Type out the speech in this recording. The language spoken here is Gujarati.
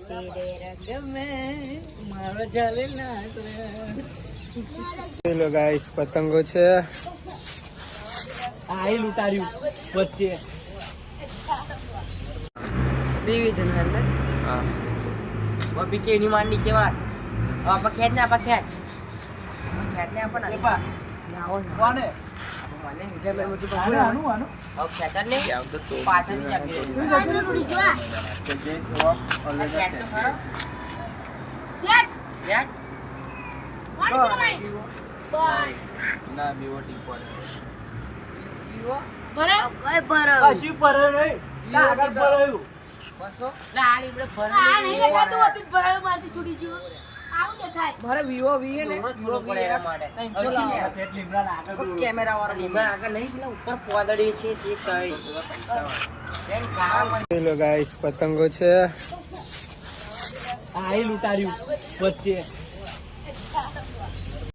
तेरे रंग में मारो जले नाच હેલો ગાઈસ, પતંગો છે. આઈ લૂંટાડ્યું વચ્ચે ડિવિઝન એટલે હા બબી કેની માંડી કેવા આપા ખેત ને ખેત ને આપણ એપા આવો કોને મને નીચે બે મોટી પાછળ આનું હવે ખેતર ને પાછળ ની ચાપી આનું રૂડી જોવા કે જે તો ઓલરેડી ખેત તો ખરો ખેત ખેત ના બીઓટી પડે બીઓ બરે કઈ પર કશી પર નહીં ના આગળ ભરાયું બસો ના આ લીમડે ભરાયું આ નહીં દેખાતું ઓફિસ ભરાયું માંથી છૂટી ગયો આવું દેખાય મારે વિવો વી ને વિવો પડે એના માટે એટલે લીમડા આગળ કેમેરા વાળો લીમડા આગળ નહીં પેલા ઉપર પોદડી છે તે કઈ હેલો ગાઈસ, પતંગો છે. આઈ લૂંટાડ્યું વચ્ચે